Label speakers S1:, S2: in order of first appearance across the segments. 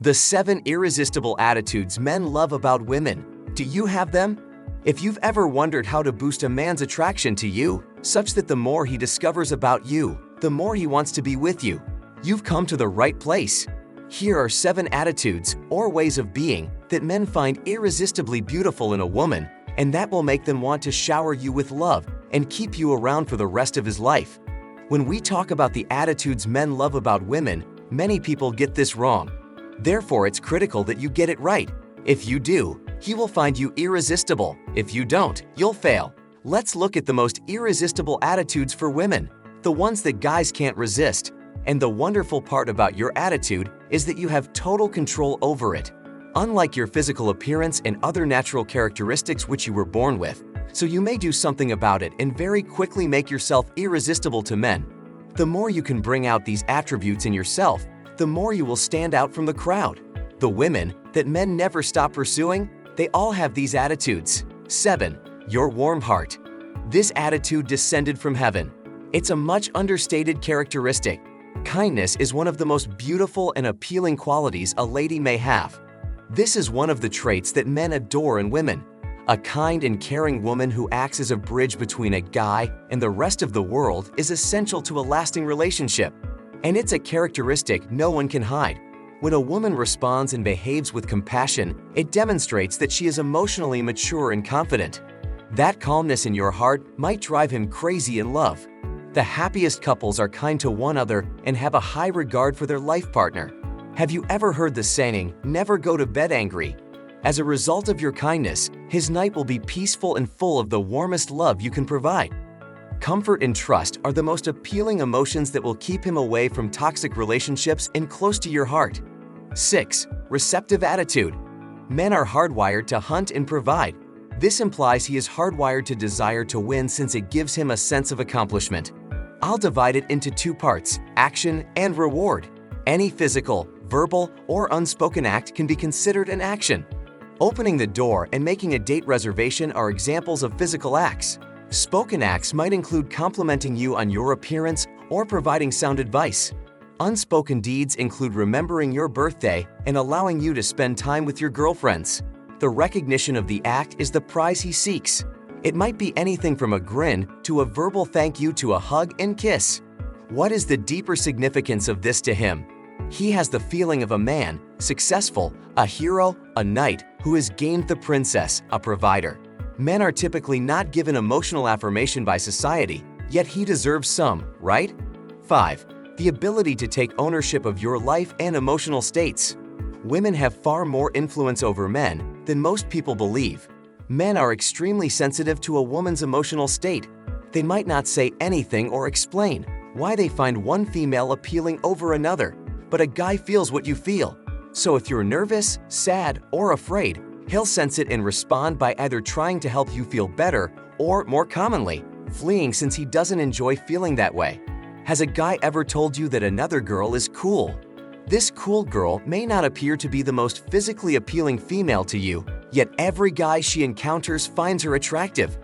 S1: The 7 irresistible attitudes men love about women. Do you have them? If you've ever wondered how to boost a man's attraction to you, such that the more he discovers about you, the more he wants to be with you, you've come to the right place. Here are 7 attitudes, or ways of being, that men find irresistibly beautiful in a woman, and that will make them want to shower you with love and keep you around for the rest of his life. When we talk about the attitudes men love about women, many people get this wrong. Therefore, it's critical that you get it right. If you do, he will find you irresistible. If you don't, you'll fail. Let's look at the most irresistible attitudes for women, the ones that guys can't resist. And the wonderful part about your attitude is that you have total control over it. Unlike your physical appearance and other natural characteristics which you were born with, so you may do something about it and very quickly make yourself irresistible to men. The more you can bring out these attributes in yourself, the more you will stand out from the crowd. The women that men never stop pursuing, they all have these attitudes. 7. Your warm heart. This attitude descended from heaven. It's a much understated characteristic. Kindness is one of the most beautiful and appealing qualities a lady may have. This is one of the traits that men adore in women. A kind and caring woman who acts as a bridge between a guy and the rest of the world is essential to a lasting relationship. And it's a characteristic no one can hide. When a woman responds and behaves with compassion, it demonstrates that she is emotionally mature and confident. That calmness in your heart might drive him crazy in love. The happiest couples are kind to one another and have a high regard for their life partner. Have you ever heard the saying, "Never go to bed angry"? As a result of your kindness, his night will be peaceful and full of the warmest love you can provide. Comfort and trust are the most appealing emotions that will keep him away from toxic relationships and close to your heart. 6. Receptive attitude. Men are hardwired to hunt and provide. This implies he is hardwired to desire to win since it gives him a sense of accomplishment. I'll divide it into 2 parts, action and reward. Any physical, verbal, or unspoken act can be considered an action. Opening the door and making a date reservation are examples of physical acts. Spoken acts might include complimenting you on your appearance or providing sound advice. Unspoken deeds include remembering your birthday and allowing you to spend time with your girlfriends. The recognition of the act is the prize he seeks. It might be anything from a grin to a verbal thank you to a hug and kiss. What is the deeper significance of this to him? He has the feeling of a man, successful, a hero, a knight, who has gained the princess, a provider. Men are typically not given emotional affirmation by society, yet he deserves some, right? 5. The ability to take ownership of your life and emotional states. Women have far more influence over men than most people believe. Men are extremely sensitive to a woman's emotional state. They might not say anything or explain why they find one female appealing over another, but a guy feels what you feel. So if you're nervous, sad, or afraid, he'll sense it and respond by either trying to help you feel better or, more commonly, fleeing since he doesn't enjoy feeling that way. Has a guy ever told you that another girl is cool? This cool girl may not appear to be the most physically appealing female to you, yet every guy she encounters finds her attractive.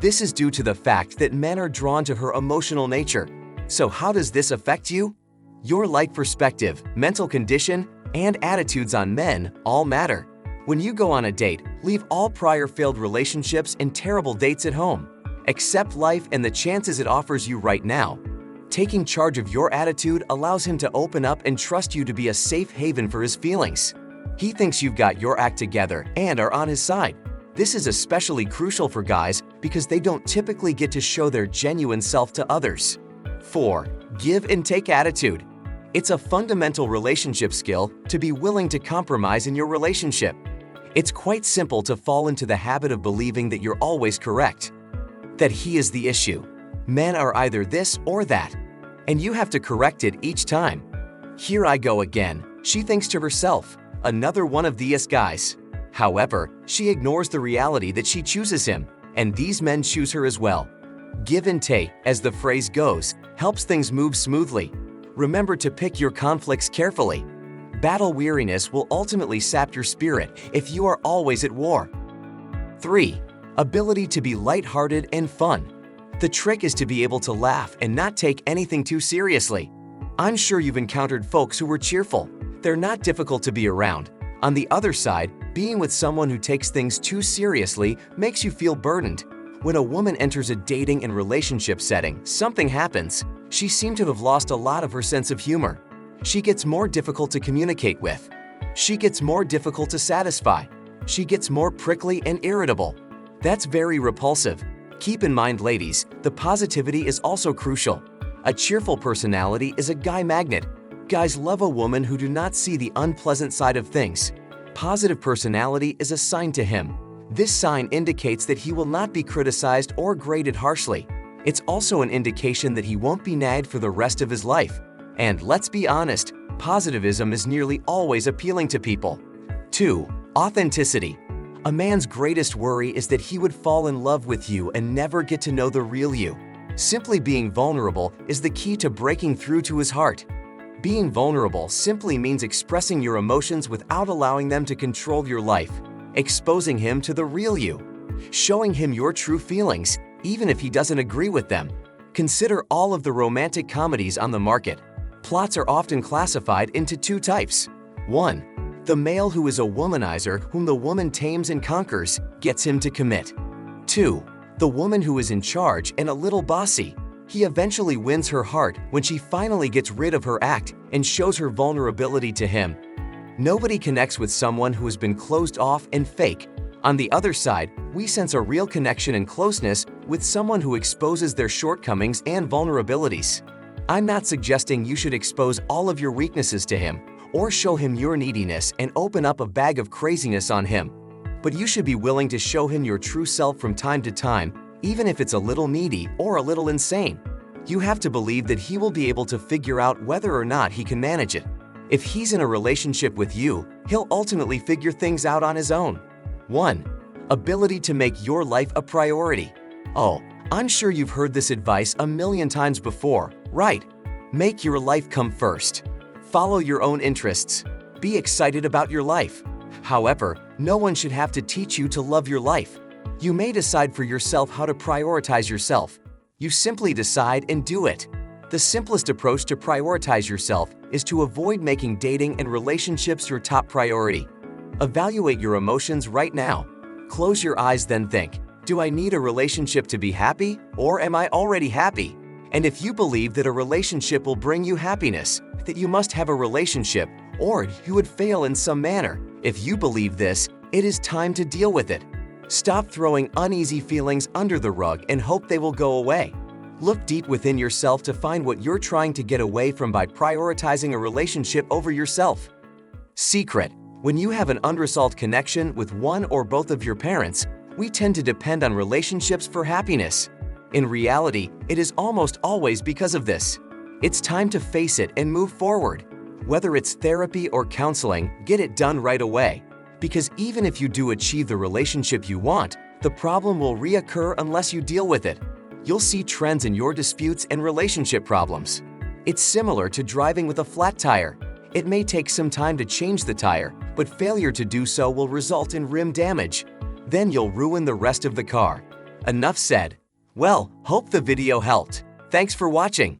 S1: This is due to the fact that men are drawn to her emotional nature. So how does this affect you? Your life perspective, mental condition, and attitudes on men all matter. When you go on a date, leave all prior failed relationships and terrible dates at home. Accept life and the chances it offers you right now. Taking charge of your attitude allows him to open up and trust you to be a safe haven for his feelings. He thinks you've got your act together and are on his side. This is especially crucial for guys because they don't typically get to show their genuine self to others. 4. Give and take attitude. It's a fundamental relationship skill to be willing to compromise in your relationship. It's quite simple to fall into the habit of believing that you're always correct, that he is the issue. Men are either this or that, and you have to correct it each time. Here I go again, she thinks to herself, another one of these guys. However, she ignores the reality that she chooses him, and these men choose her as well. Give and take, as the phrase goes, helps things move smoothly. Remember to pick your conflicts carefully. Battle weariness will ultimately sap your spirit if you are always at war. 3. Ability to be lighthearted and fun. The trick is to be able to laugh and not take anything too seriously. I'm sure you've encountered folks who were cheerful. Their They're not difficult to be around. On the other side, being with someone who takes things too seriously makes you feel burdened. When a woman enters a dating and relationship setting, something happens. She seems to have lost a lot of her sense of humor. She gets more difficult to communicate with. She gets more difficult to satisfy. She gets more prickly and irritable. That's very repulsive. Keep in mind, ladies, the positivity is also crucial. A cheerful personality is a guy magnet. Guys love a woman who do not see the unpleasant side of things. Positive personality is a sign to him. This sign indicates that he will not be criticized or graded harshly. It's also an indication that he won't be nagged for the rest of his life. And let's be honest, positivism is nearly always appealing to people. 2. Authenticity. A man's greatest worry is that he would fall in love with you and never get to know the real you. Simply being vulnerable is the key to breaking through to his heart. Being vulnerable simply means expressing your emotions without allowing them to control your life, exposing him to the real you, showing him your true feelings, even if he doesn't agree with them. Consider all of the romantic comedies on the market. Plots are often classified into 2 types. 1. The male who is a womanizer whom the woman tames and conquers, gets him to commit. 2. The woman who is in charge and a little bossy. He eventually wins her heart when she finally gets rid of her act and shows her vulnerability to him. Nobody connects with someone who has been closed off and fake. On the other side, we sense a real connection and closeness with someone who exposes their shortcomings and vulnerabilities. I'm not suggesting you should expose all of your weaknesses to him or show him your neediness and open up a bag of craziness on him. But you should be willing to show him your true self from time to time, even if it's a little needy or a little insane. You have to believe that he will be able to figure out whether or not he can manage it. If he's in a relationship with you, he'll ultimately figure things out on his own. 1. Ability to make your life a priority. Oh, I'm sure you've heard this advice a million times before, right? Make your life come first. Follow your own interests. Be excited about your life. However, no one should have to teach you to love your life. You may decide for yourself how to prioritize yourself. You simply decide and do it. The simplest approach to prioritize yourself is to avoid making dating and relationships your top priority. Evaluate your emotions right now. Close your eyes, then think, do I need a relationship to be happy, or am I already happy? And if you believe that a relationship will bring you happiness, that you must have a relationship, or you would fail in some manner. If you believe this, it is time to deal with it. Stop throwing uneasy feelings under the rug and hope they will go away. Look deep within yourself to find what you're trying to get away from by prioritizing a relationship over yourself. Secret. When you have an unresolved connection with one or both of your parents, we tend to depend on relationships for happiness. In reality, it is almost always because of this. It's time to face it and move forward. Whether it's therapy or counseling, get it done right away. Because even if you do achieve the relationship you want, the problem will reoccur unless you deal with it. You'll see trends in your disputes and relationship problems. It's similar to driving with a flat tire. It may take some time to change the tire, but failure to do so will result in rim damage. Then you'll ruin the rest of the car. Enough said. Well, hope the video helped. Thanks for watching.